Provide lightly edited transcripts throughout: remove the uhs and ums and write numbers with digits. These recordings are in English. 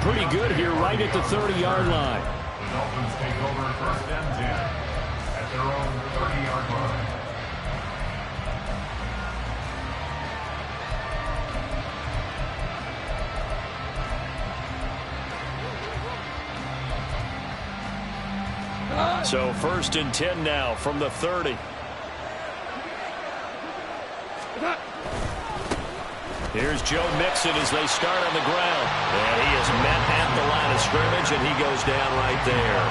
pretty good here right at the 30-yard line. The Dolphins take over first and 10 at their own 30-yard line. So first and 10 now from the 30. Here's Joe Mixon as they start on the ground. And he is met at the line of scrimmage, and he goes down right there.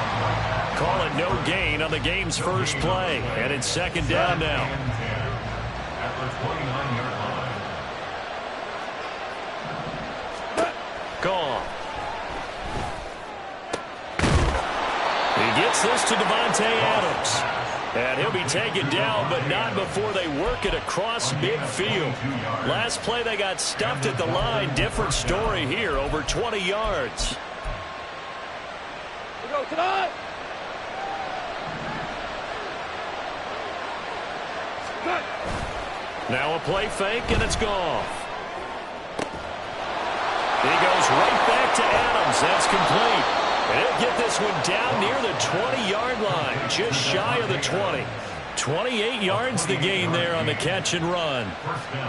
Call it no gain on the game's first play. And it's second down now. At the 29-yard line. Gone. He gets this to Devontae Adams. And he'll be taken down, but not before they work it across midfield. Last play they got stuffed at the line. Different story here, over 20 yards. We go tonight. Now a play fake, and it's gone. He goes right back to Adams. That's complete. And he'll get this one down near the 20-yard line, just shy of the 20. 28 yards the gain there on the catch and run.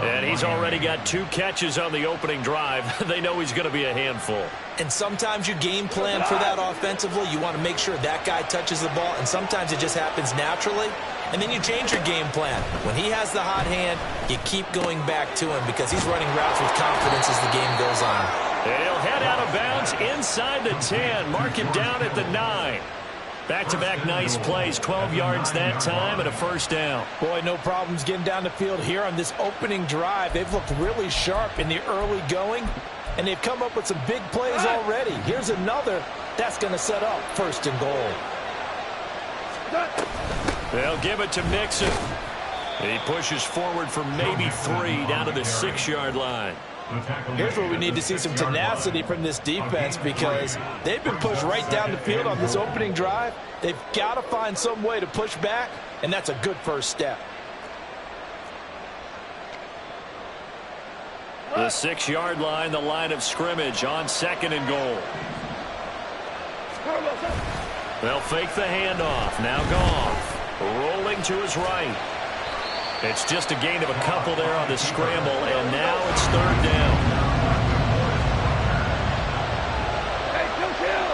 And he's already got 2 catches on the opening drive. They know he's going to be a handful. And sometimes you game plan for that offensively. You want to make sure that guy touches the ball, and sometimes it just happens naturally. And then you change your game plan. When he has the hot hand, you keep going back to him because he's running routes with confidence as the game goes on. And he'll head out of bounds inside the 10. Mark him down at the 9. Back-to-back nice plays. 12 yards that time and a first down. Boy, no problems getting down the field here on this opening drive. They've looked really sharp in the early going, and they've come up with some big plays already. Here's another. That's going to set up first and goal. They'll give it to Mixon. He pushes forward for maybe 3 down to the 6-yard line. Here's where we need to see some tenacity from this defense because they've been pushed right down the field on this opening drive. They've got to find some way to push back, and that's a good first step. The 6-yard line, the line of scrimmage on second and goal. They'll fake the handoff. Now Goff rolling to his right. It's just a gain of a couple there on the scramble, and now it's third down. Hey, kill.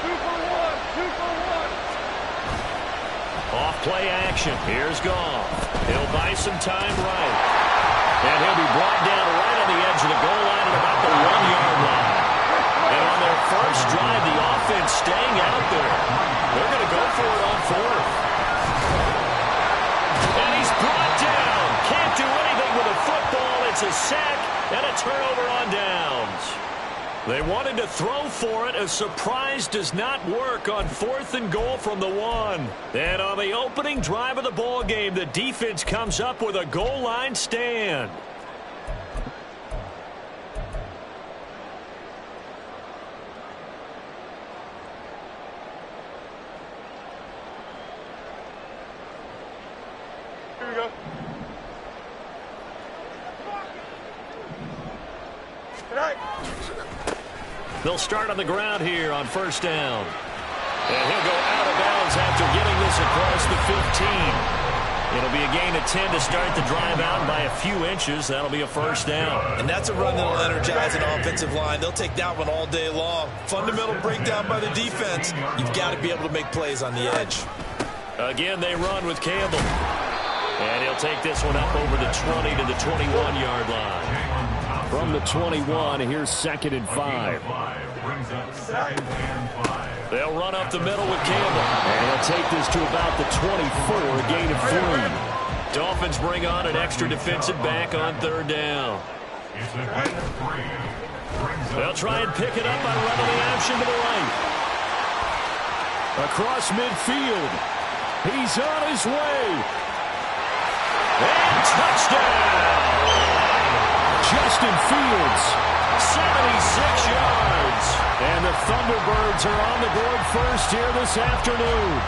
2 for 1. Off play action. Here's Goff. He'll buy some time right. And he'll be brought down right on the edge of the goal line at about the 1-yard line. And on their first drive, the offense staying out there. They're going to go for it on 4th. And he's brought down. Can't do anything with a football. It's a sack and a turnover on downs. They wanted to throw for it. A surprise does not work on 4th and goal from the 1. And on the opening drive of the ball game, the defense comes up with a goal line stand. Here we go. Tonight. They'll start on the ground here on first down. And he'll go out of bounds after getting this across the 15. It'll be a gain of 10 to start the drive out by a few inches. That'll be a first down. And that's a run that'll energize an offensive line. They'll take that one all day long. Fundamental breakdown by the defense. You've got to be able to make plays on the edge. Again, they run with Campbell. And he'll take this one up over the 20 to the 21-yard line. From the 21, here's second and 5. They'll run up the middle with Campbell. And he'll take this to about the 24, a gain of 3. Dolphins bring on an extra defensive back on third down. They'll try and pick it up by running the option to the right. Across midfield. He's on his way. And touchdown! Justin Fields, 76 yards. And the Thunderbirds are on the board first here this afternoon.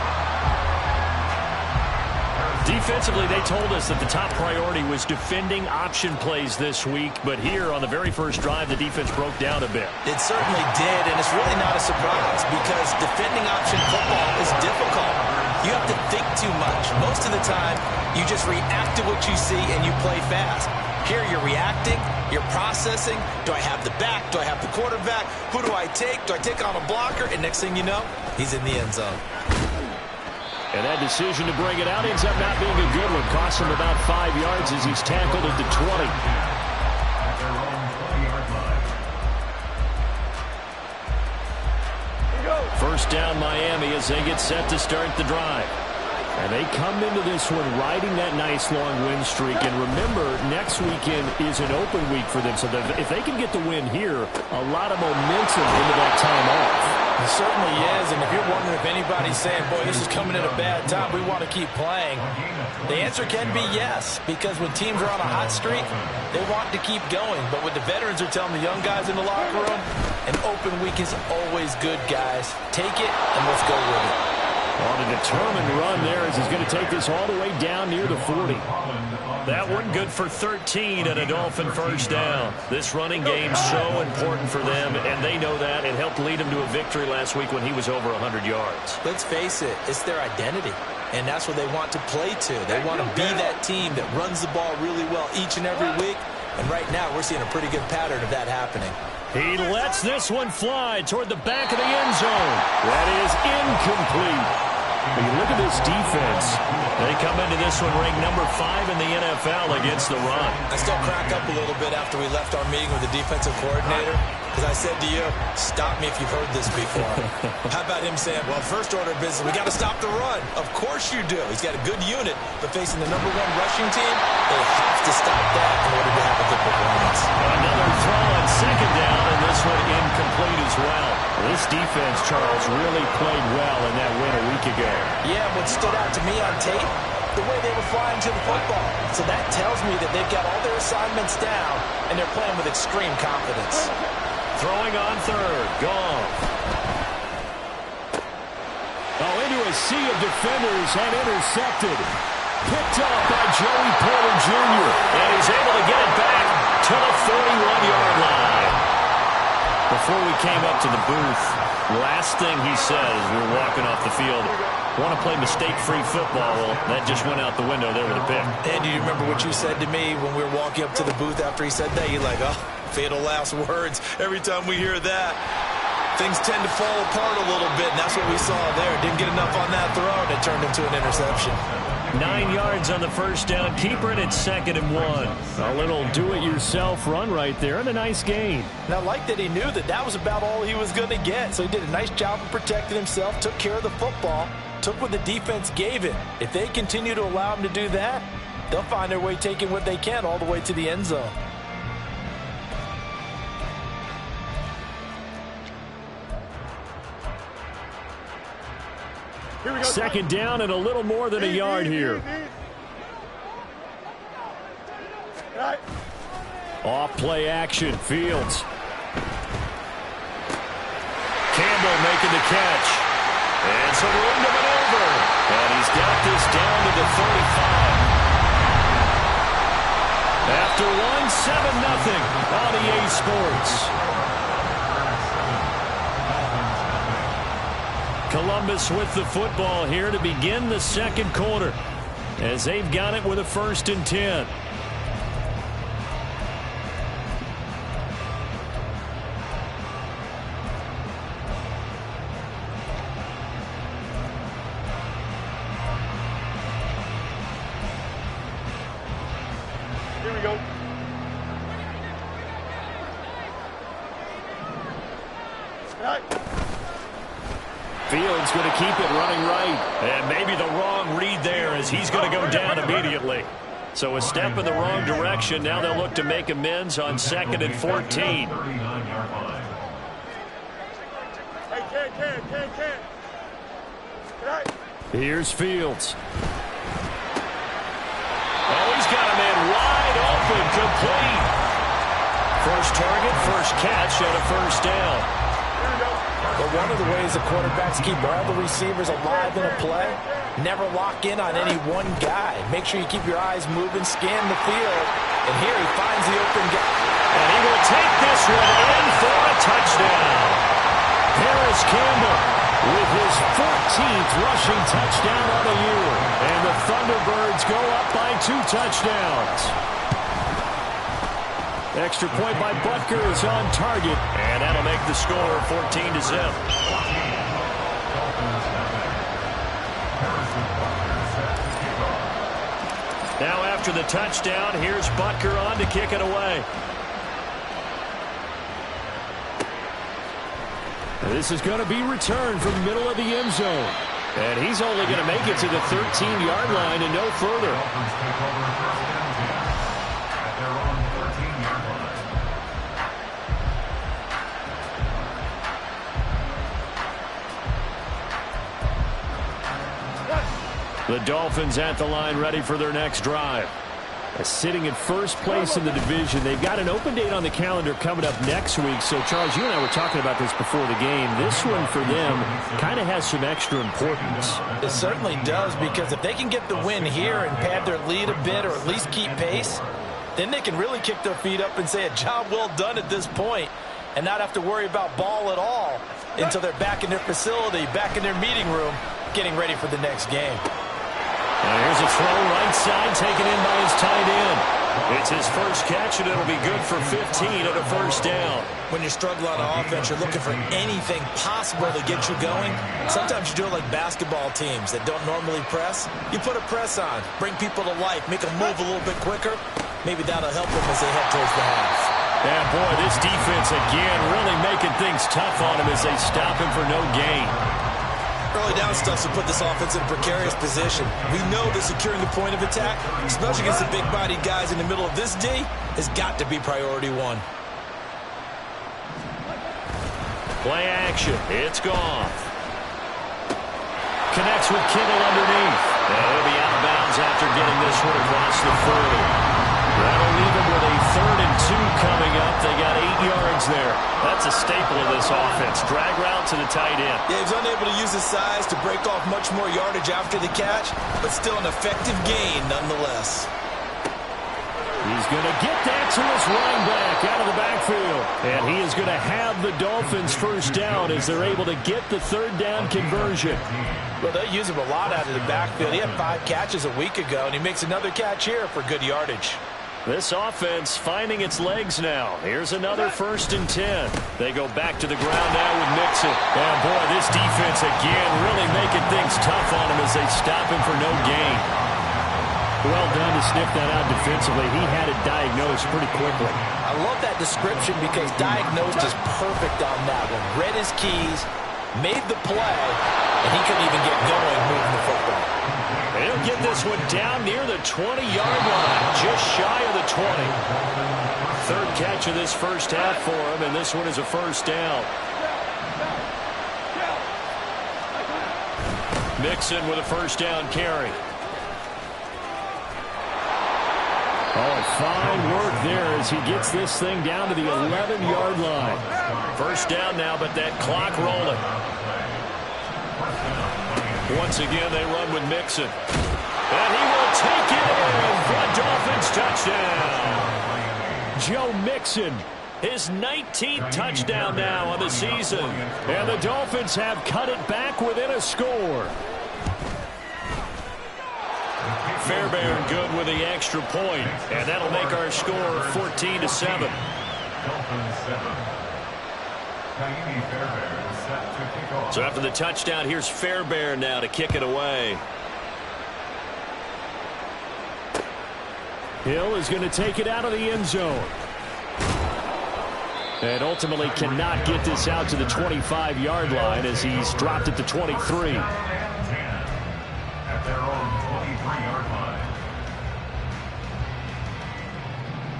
Defensively, they told us that the top priority was defending option plays this week, but here on the very first drive, the defense broke down a bit. It certainly did, and it's really not a surprise because defending option football is difficult. You have to think too much. Most of the time, you just react to what you see and you play fast. Here you're reacting, you're processing. Do I have the back? Do I have the quarterback? Who do I take? Do I take on a blocker? And next thing you know, he's in the end zone. And that decision to bring it out ends up not being a good one. Costs him about 5 yards as he's tackled at the 20. First down Miami as they get set to start the drive. And they come into this one riding that nice long win streak. And remember, next weekend is an open week for them. So if they can get the win here, a lot of momentum into that time off. It certainly is. And if you're wondering if anybody's saying, boy, this is coming at a bad time, we want to keep playing, the answer can be yes. Because when teams are on a hot streak, they want to keep going. But what the veterans are telling the young guys in the locker room, an open week is always good, guys. Take it and let's go with it. On a determined run there as he's going to take this all the way down near the 40. That one good for 13 and a Dolphin first down. This running game's so important for them, and they know that. It helped lead him to a victory last week when he was over 100 yards. Let's face it, it's their identity, and that's what they want to play to. They want to be that team that runs the ball really well each and every week, and right now we're seeing a pretty good pattern of that happening. He lets this one fly toward the back of the end zone. That is incomplete. When you look at this defense, they come into this one ranked number 5 in the NFL against the run. I still crack up a little bit after we left our meeting with the defensive coordinator because I said to you, stop me if you've heard this before. How about him saying, well, first order of business, we got to stop the run. Of course you do. He's got a good unit, but facing the number 1 rushing team, they have to stop that in order to have a good performance. Another throw on second down, and this one incomplete as well. This defense, Charles, really played well in that win a week ago. Yeah, what stood out to me on tape, the way they were flying to the football. So that tells me that they've got all their assignments down, and they're playing with extreme confidence. Throwing on third. Goff. Oh, into a sea of defenders and intercepted. Picked up by Joey Porter Jr. And he's able to get it back to the 41-yard line. Before we came up to the booth, last thing he said as we were walking off the field, want to play mistake-free football. Well, that just went out the window there with a pick. And do you remember what you said to me when we were walking up to the booth after he said that? You're like, oh, fatal last words. Every time we hear that, things tend to fall apart a little bit, and that's what we saw there. Didn't get enough on that throw, and it turned into an interception. 9 yards on the first down. Keeper it at 2nd and 1. A little do-it-yourself run right there and a nice gain. And I like that he knew that that was about all he was going to get. So he did a nice job of protecting himself, took care of the football, took what the defense gave him. If they continue to allow him to do that, they'll find their way taking what they can all the way to the end zone. Second down and a little more than a yard here. Off play action. Fields. Campbell making the catch. And some room to maneuver. And he's got this down to the 35. After 1, 7-0 on EA Sports. Columbus with the football here to begin the second quarter as they've got it with a 1st and 10. Here we go. Fields going to keep it running right. And maybe the wrong read there as he's going to go down immediately. So a step in the wrong direction. Now they'll look to make amends on 2nd and 14. Here's Fields. Oh, he's got a man wide open, complete. First target, first catch, and a first down. But one of the ways the quarterbacks keep all the receivers alive in a play, never lock in on any one guy. Make sure you keep your eyes moving, scan the field, and here he finds the open guy. And he will take this one in for a touchdown. Harris Campbell with his 14th rushing touchdown on the year. And the Thunderbirds go up by 2 touchdowns. Extra point by Butker is on target, and that'll make the score 14-7. Now after the touchdown, here's Butker on to kick it away. This is going to be returned from the middle of the end zone. And he's only going to make it to the 13-yard line and no further. The Dolphins at the line ready for their next drive. Sitting in first place in the division. They've got an open date on the calendar coming up next week. So, Charles, you and I were talking about this before the game. This one for them kind of has some extra importance. It certainly does, because if they can get the win here and pad their lead a bit or at least keep pace, then they can really kick their feet up and say a job well done at this point and not have to worry about ball at all until they're back in their facility, back in their meeting room, getting ready for the next game. And here's a throw right side taken in by his tight end. It's his first catch, and it'll be good for 15 and a first down. When you're struggling on offense, you're looking for anything possible to get you going. Sometimes you do it like basketball teams that don't normally press. You put a press on, bring people to life, make them move a little bit quicker. Maybe that'll help them as they head towards the half. And, boy, this defense again really making things tough on him as they stop him for no gain. Early down stuff to put this offense in a precarious position. We know that securing the point of attack, especially against the big-bodied guys in the middle of this D, has got to be priority one. Play action. It's gone. Connects with Kittle underneath. And he'll be out of bounds after getting this one across the 40. That'll leave him with a 3rd and 2 coming up. They got 8 yards there. That's a staple of this offense. Drag route to the tight end. Yeah, he's unable to use his size to break off much more yardage after the catch, but still an effective gain nonetheless. He's going to get that to his running back out of the backfield. And he is going to have the Dolphins first down as they're able to get the 3rd down conversion. Well, they use him a lot out of the backfield. He had 5 catches a week ago, and he makes another catch here for good yardage. This offense finding its legs now. Here's another 1st and 10. They go back to the ground now with Mixon. And, boy, this defense again really making things tough on him as they stop him for no gain. Well done to sniff that out defensively. He had it diagnosed pretty quickly. I love that description because diagnosed is perfect on that one. Read his keys, made the play, and he couldn't even get going moving the football. He'll get this one down near the 20-yard line, just shy of the 20. 3rd catch of this first half for him, and this one is a first down. Mixon with a first down carry. Oh, fine work there as he gets this thing down to the 11-yard line. First down now, but that clock rolling. Once again, they run with Mixon. And he will take it in for a Dolphins touchdown. Joe Mixon, his 19th touchdown now on the season. And the Dolphins have cut it back within a score. Fairbairn good with the extra point, and that'll make our score 14-7. So after the touchdown, here's Fairbairn now to kick it away. Hill is going to take it out of the end zone. And ultimately cannot get this out to the 25-yard line as he's dropped it to 23. At their own 23-yard line.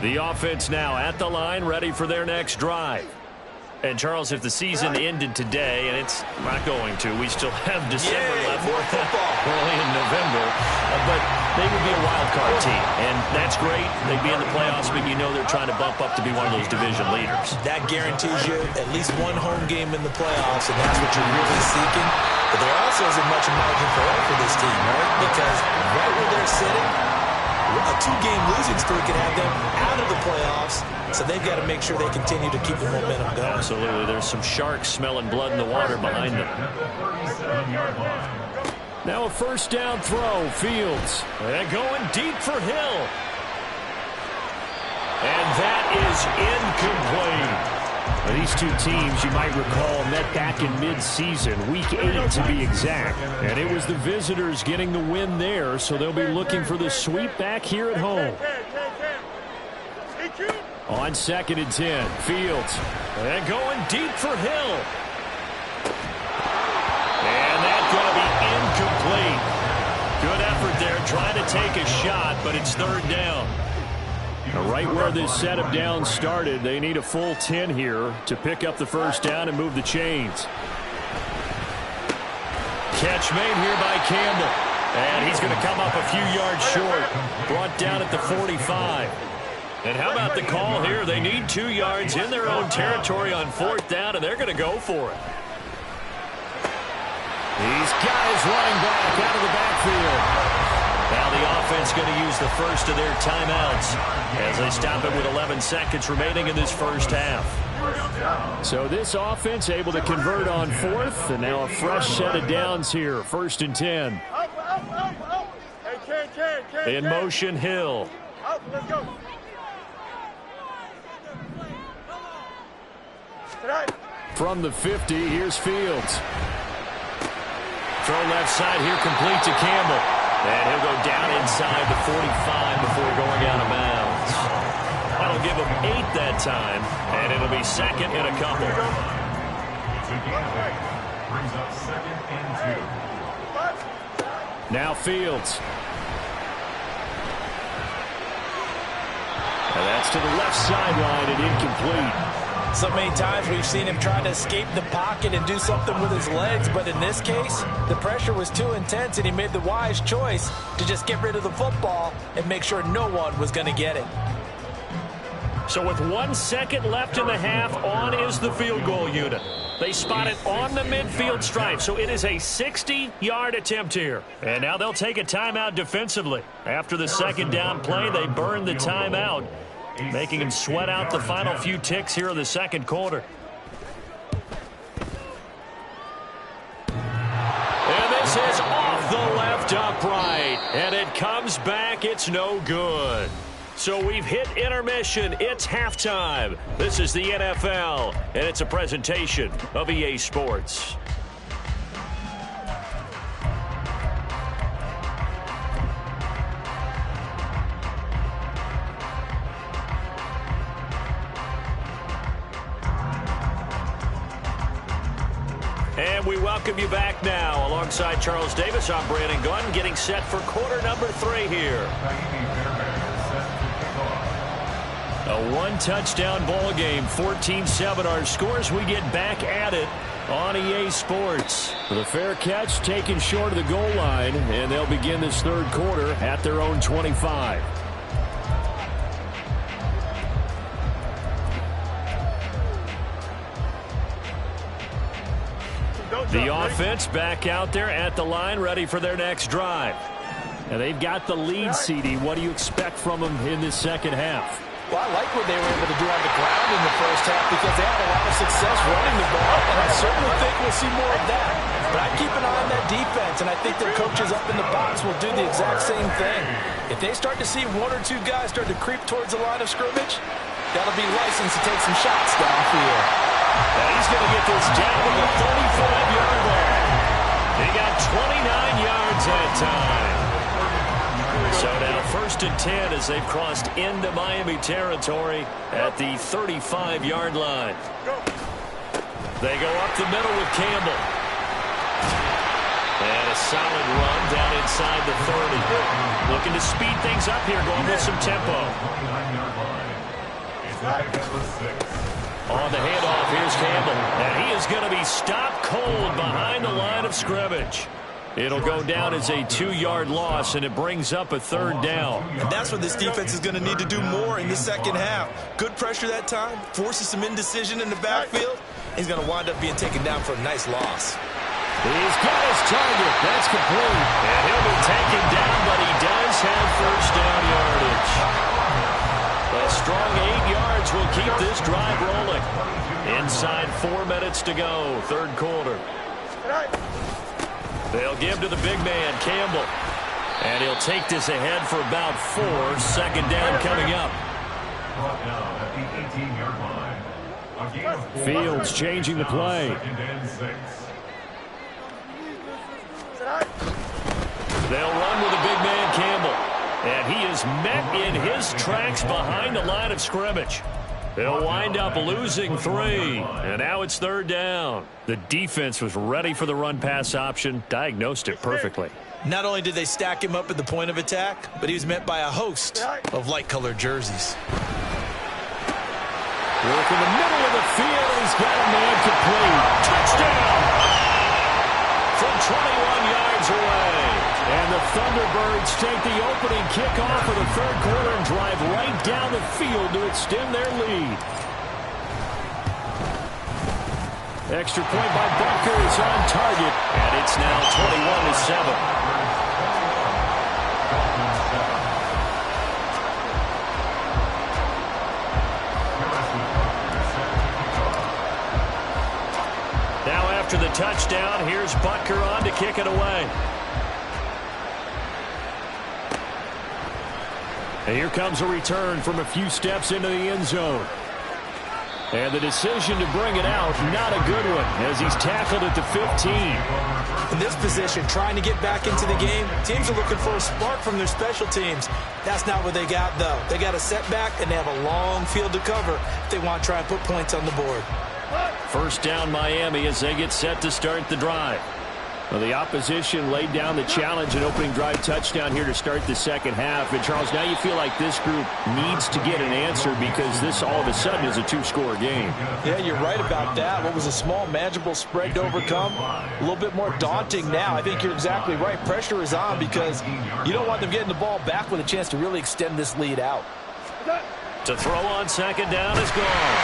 The offense now at the line, ready for their next drive. And, Charles, if the season ended today, and it's not going to, we still have December left. More football. Early in November. but they would be a wild card team, and that's great. They'd be in the playoffs, but you know they're trying to bump up to be one of those division leaders. That guarantees you at least one home game in the playoffs, and that's what you're really seeking. But there also isn't much margin for error for this team, right? Because right where they're sitting, a 2-game losing streak can have them out of the playoffs, so they've got to make sure they continue to keep the momentum going. Absolutely. There's some sharks smelling blood in the water behind them. Now a first down throw, Fields. And going deep for Hill. And that is incomplete. These two teams, you might recall, met back in mid-season, week 8 to be exact. And it was the visitors getting the win there, so they'll be looking for the sweep back here at home. On 2nd and 10, Fields. And going deep for Hill. And that's going to be incomplete. Good effort there, trying to take a shot, but it's 3rd down. Right where this set of downs started, they need a full 10 here to pick up the first down and move the chains. Catch made here by Campbell. And he's going to come up a few yards short. Brought down at the 45. And how about the call here? They need 2 yards in their own territory on 4th down, and they're going to go for it. These guys running back out of the backfield. Now the offense going to use the first of their timeouts as they stop it with 11 seconds remaining in this first half. So this offense able to convert on 4th, and now a fresh set of downs here. 1st and 10. In motion, Hill. From the 50, here's Fields. Throw left side here, complete to Campbell. And he'll go down inside the 45 before going out of bounds. That'll give him 8 that time, and it'll be 2nd and a couple. Brings up 2nd and 2. Now Fields. And that's to the left sideline and incomplete. So many times we've seen him try to escape the pocket and do something with his legs, but in this case, the pressure was too intense and he made the wise choice to just get rid of the football and make sure no one was going to get it. So with 1 second left in the half, on is the field goal unit. They spot it on the midfield stripe, so it is a 60-yard attempt here. And now they'll take a timeout defensively. After the 2nd down play, they burn the timeout, making him sweat out the final few ticks here in the 2nd quarter. And this is off the left upright. And it comes back. It's no good. So we've hit intermission. It's halftime. This is the NFL, and it's a presentation of EA Sports. And we welcome you back now. Alongside Charles Davis, I'm Brandon Gunn, getting set for quarter number 3 here. A 1-touchdown ball game, 14-7 our scores. We get back at it on EA Sports. The fair catch taken short of the goal line, and they'll begin this 3rd quarter at their own 25. The offense back out there at the line, ready for their next drive. And they've got the lead, CD. What do you expect from them in this 2nd half? Well, I like what they were able to do on the ground in the first half because they had a lot of success running the ball, and I certainly think we'll see more of that. But I keep an eye on that defense, and I think their coaches up in the box will do the exact same thing. If they start to see 1 or 2 guys start to creep towards the line of scrimmage, that'll be licensed to take some shots downfield. And he's going to get this down to the 35-yard line. He got 29 yards that time. So now 1st and 10 as they've crossed into Miami territory at the 35-yard line. They go up the middle with Campbell. And a solid run down inside the 30. Looking to speed things up here, going with some tempo. On the handoff, here's Campbell. And he is going to be stopped cold behind the line of scrimmage. It'll go down as a 2-yard loss, and it brings up a 3rd down. And that's where this defense is going to need to do more in the second half. Good pressure that time, forces some indecision in the backfield. He's going to wind up being taken down for a nice loss. He's got his target. That's complete. And he'll be taken down, but he does have first down yardage. A strong 8 yards will keep this drive rolling. Inside 4 minutes to go, 3rd quarter. They'll give to the big man, Campbell. And he'll take this ahead for about 4. 2nd down coming up. Brought down at the 18-yard line. A gain of 4. Fields changing the play. 2nd and 6. They'll run with the big man, Campbell. And he is met in his tracks behind the line of scrimmage. They'll wind up losing 3. And now it's 3rd down. The defense was ready for the run-pass option, diagnosed it perfectly. Not only did they stack him up at the point of attack, but he was met by a host of light-colored jerseys. Work in the middle of the field, and he's got a man complete. Touchdown! From 21 yards away. And the Thunderbirds take the opening kickoff of the 3rd quarter and drive right down the field to extend their lead. Extra point by Butker is on target. And it's now 21-7. Now after the touchdown, here's Butker on to kick it away. And here comes a return from a few steps into the end zone. And the decision to bring it out, not a good one, as he's tackled at the 15. In this position, trying to get back into the game, teams are looking for a spark from their special teams. That's not what they got, though. They got a setback, and they have a long field to cover if they want to try and put points on the board. First down, Miami, as they get set to start the drive. Well, the opposition laid down the challenge and opening drive touchdown here to start the second half. And, Charles, now you feel like this group needs to get an answer because this all of a sudden is a 2-score game. Yeah, you're right about that. What was a small, manageable spread to overcome, a little bit more daunting now. I think you're exactly right. Pressure is on because you don't want them getting the ball back with a chance to really extend this lead out. To throw on 2nd down is gone.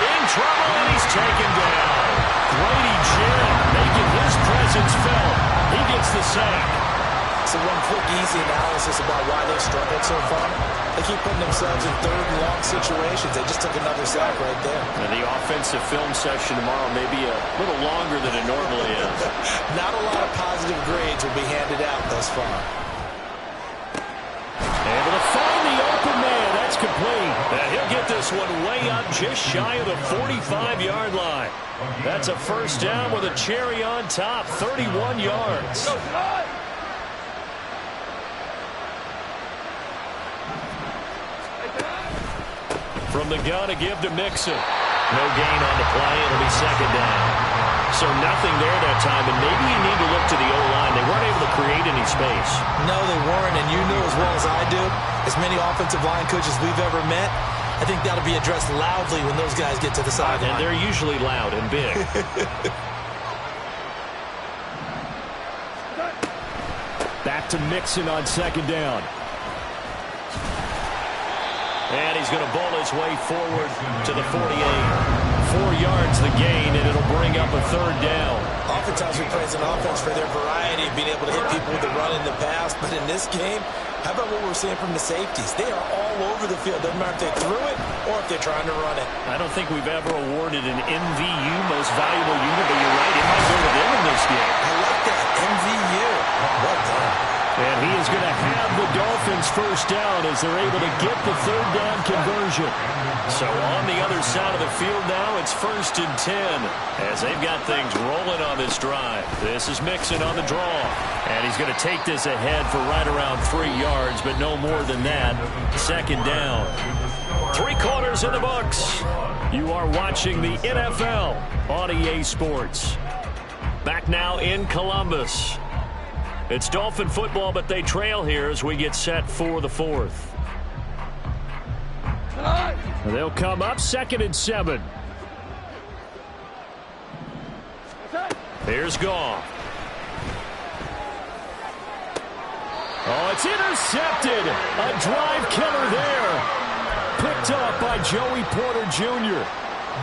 In trouble, and he's taken down. Grady Jarrett making his presence felt. He gets the sack. So one quick, easy analysis about why they've struggled so far. They keep putting themselves in 3rd and long situations. They just took another sack right there. And the offensive film session tomorrow may be a little longer than it normally is. Not a lot of positive grades will be handed out thus far. Able to find the open man. That's complete. And he'll get this one way up just shy of the 45-yard line. That's a first down with a cherry on top, 31 yards. From the gun, a give to Mixon. No gain on the play. It'll be 2nd down. So nothing there that time, and maybe you need to look to the O-line. They weren't able to create any space. No, they weren't, and you know as well as I do, as many offensive line coaches we've ever met, I think that'll be addressed loudly when those guys get to the sideline. And they're usually loud and big. Back to Mixon on 2nd down. And he's going to bowl his way forward to the 48. 4 yards the gain, and it'll bring up a 3rd down. Oftentimes we praise an offense for their variety of being able to hit people with the run in the pass, but in this game, how about what we're seeing from the safeties? They are all over the field. Doesn't matter if they threw it or if they're trying to run it. I don't think we've ever awarded an MVU, most valuable unit, but you're right, it might go with them in this game. I like that, MVU. Well done. And he is going to have the Dolphins first down as they're able to get the 3rd down conversion. So on the other side of the field now, it's 1st and 10 as they've got things rolling on this drive. This is Mixon on the draw. And he's going to take this ahead for right around 3 yards, but no more than that. 2nd down. 3 quarters in the books. You are watching the NFL on EA Sports. Back now in Columbus. It's Dolphin football, but they trail here as we get set for the 4th. They'll come up 2nd and 7. Here's Goff. Oh, it's intercepted. A drive killer there. Picked up by Joey Porter Jr.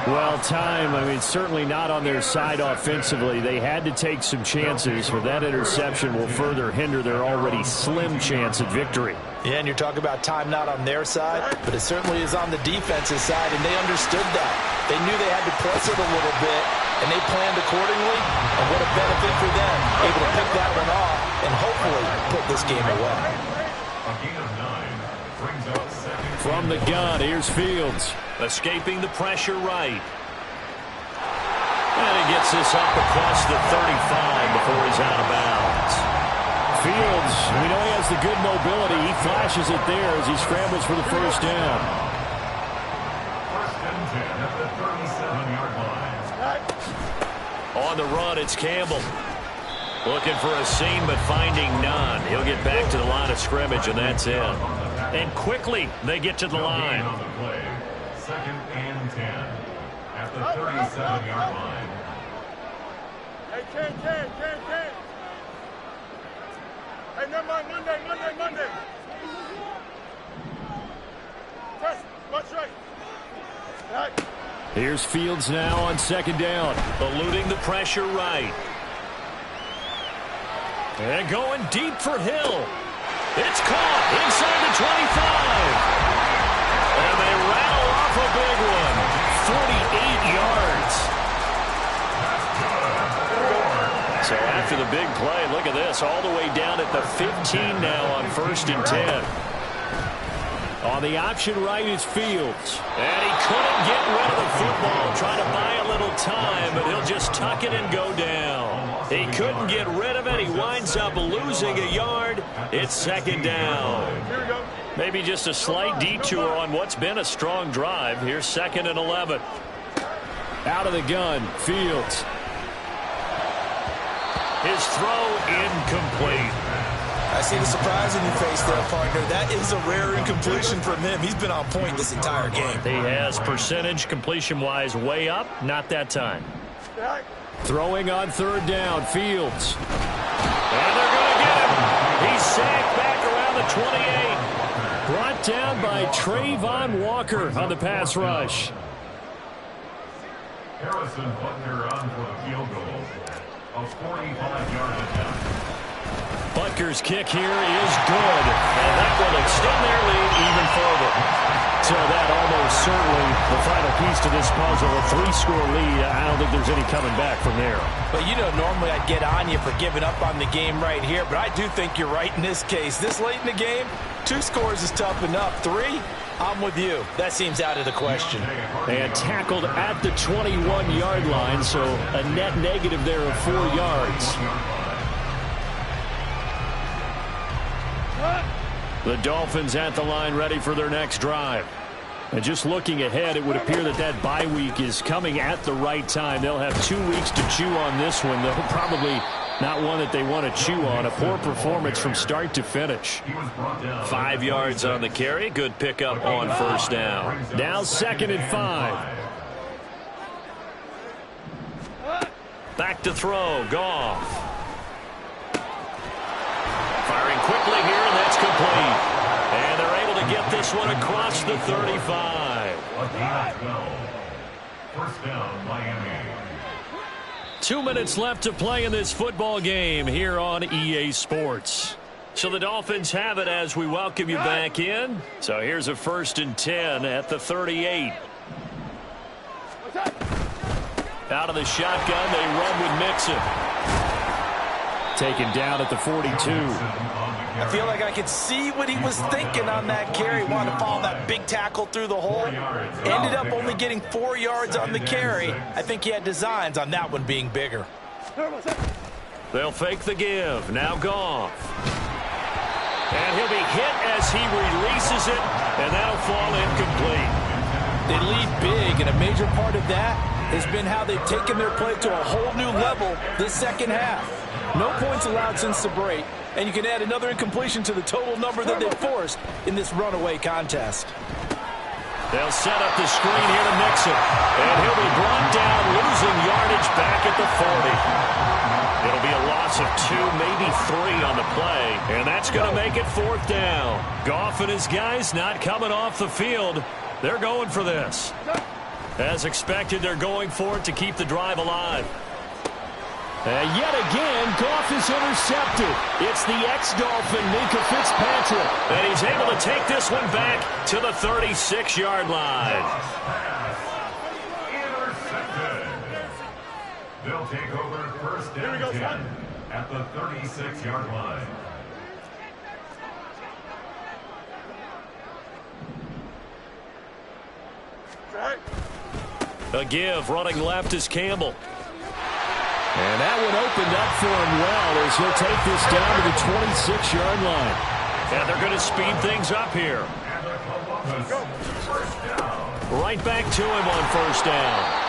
Well, time, certainly not on their side offensively. They had to take some chances, but that interception will further hinder their already slim chance at victory. Yeah, and you're talking about time not on their side, but it certainly is on the defense's side, and they understood that. They knew they had to press it a little bit, and they planned accordingly, and what a benefit for them, able to pick that one off and hopefully put this game away. A gain of 9 brings up second. From the gun, here's Fields. Escaping the pressure right. And he gets this up across the 35 before he's out of bounds. Fields, we know he has the good mobility. He flashes it there as he scrambles for the first down. First and 10 at the 37-yard line. On the run, it's Campbell. Looking for a seam, but finding none. He'll get back to the line of scrimmage, and that's it. And quickly, they get to the line. On the play. Second and 10 at the 37-yard line. Hey, Ken. Hey, never mind, Monday. Press, much right. Here's Fields now on second down. Eluding the pressure right. And going deep for Hill. It's caught inside the 25. And they rattle off a big one. 48 yards. So after the big play, look at this. All the way down at the 15 now on first and 10. On the option right is Fields. And he couldn't get rid of the football. Trying to buy a little time, but he'll just tuck it and go down. He couldn't get rid of it. He winds up losing a yard. It's second down. Maybe just a slight detour on what's been a strong drive. Here's second and 11. Out of the gun, Fields. His throw incomplete. I see the surprise in your face there, partner. That is a rare incompletion from him. He's been on point this entire game. He has percentage completion-wise way up. Not that time. Throwing on third down, Fields. And they're going to get him. He's sacked back around the 28. Brought down by Trayvon Walker on the pass rush. Harrison Butker on for the field goal. A 45-yard attempt. Butker's kick here is good. And that will extend their lead even further. So that almost certainly the final piece to this puzzle. A 3-score lead. I don't think there's any coming back from there. But you know, normally I'd get on you for giving up on the game right here, but I do think you're right in this case. This late in the game, 2 scores is tough enough. 3, I'm with you. That seems out of the question. And tackled at the 21-yard line, so a net negative there of 4 yards. The Dolphins at the line ready for their next drive. And just looking ahead, it would appear that that bye week is coming at the right time. They'll have 2 weeks to chew on this one, though probably not one that they want to chew on. A poor performance from start to finish. 5 yards on the carry. Good pickup on first down. Now second and 5. Back to throw. Goff. Firing quickly here, and that's complete. And they're able to get this one across the 35. First down, Miami. 2 minutes left to play in this football game here on EA Sports. So the Dolphins have it as we welcome you back in. So here's a first and 10 at the 38. Out of the shotgun, they run with Mixon. Taken down at the 42. I feel like I could see what he was thinking on that carry. Wanted to follow that big tackle through the hole. Ended up only getting 4 yards on the carry. I think he had designs on that one being bigger. They'll fake the give. Now Goff. And he'll be hit as he releases it, and that'll fall incomplete. They lead big, and a major part of that has been how they've taken their play to a whole new level this second half. No points allowed since the break, and you can add another incompletion to the total number that they've forced in this runaway contest. They'll set up the screen here to Mixon, and he'll be brought down, losing yardage back at the 40. It'll be a loss of 2, maybe 3 on the play, and that's going to make it 4th down. Goff and his guys not coming off the field. They're going for this. As expected, they're going for it to keep the drive alive. And yet again, Goff is intercepted. It's the ex-Dolphin, Minka Fitzpatrick. And he's able to take this one back to the 36-yard line. Intercepted. They'll take over first down 10 at the 36-yard line. A give, running left is Campbell. And that one opened up for him well as he'll take this down to the 26-yard line. And they're going to speed things up here. Right back to him on first down.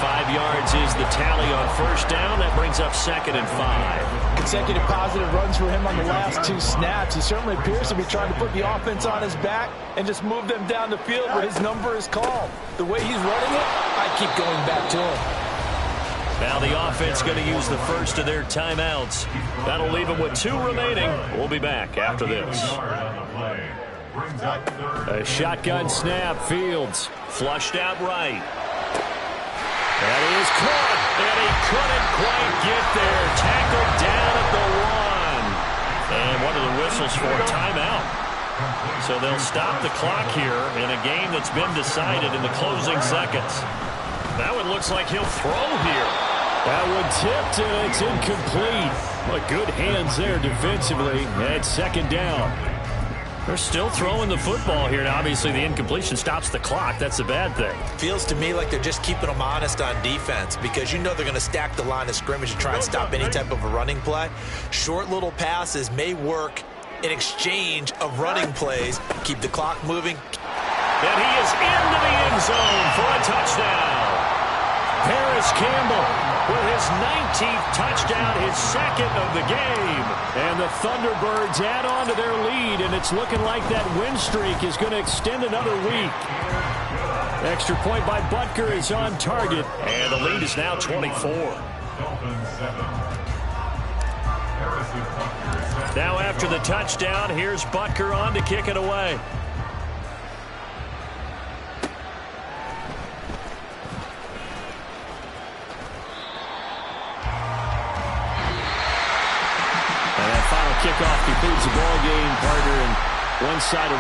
5 yards is the tally on first down. That brings up 2nd and 5. Consecutive positive runs for him on the last 2 snaps. He certainly appears to be trying to put the offense on his back and just move them down the field where his number is called. The way he's running it, I keep going back to him. Now the offense going to use the first of their timeouts. That'll leave them with 2 remaining. We'll be back after this. A shotgun snap, Fields. Flushed out right. That is caught, and he couldn't quite get there. Tackled down at the 1. And one of the whistles for a timeout. So they'll stop the clock here in a game that's been decided in the closing seconds. That one looks like he'll throw here. That one tipped, and it's incomplete. But good hands there defensively at 2nd down. They're still throwing the football here. Now, obviously, the incompletion stops the clock. That's a bad thing. Feels to me like they're just keeping them honest on defense because you know they're going to stack the line of scrimmage and try and stop any type of a running play. Short little passes may work in exchange of running plays. Keep the clock moving. And he is into the end zone for a touchdown. Paris Campbell with his 19th touchdown, his 2nd of the game. And the Thunderbirds add on to their lead, and it's looking like that win streak is going to extend another week. Extra point by Butker is on target. And the lead is now 24. Now after the touchdown, here's Butker on to kick it away. Kickoff concludes the ball game, partner, and one side of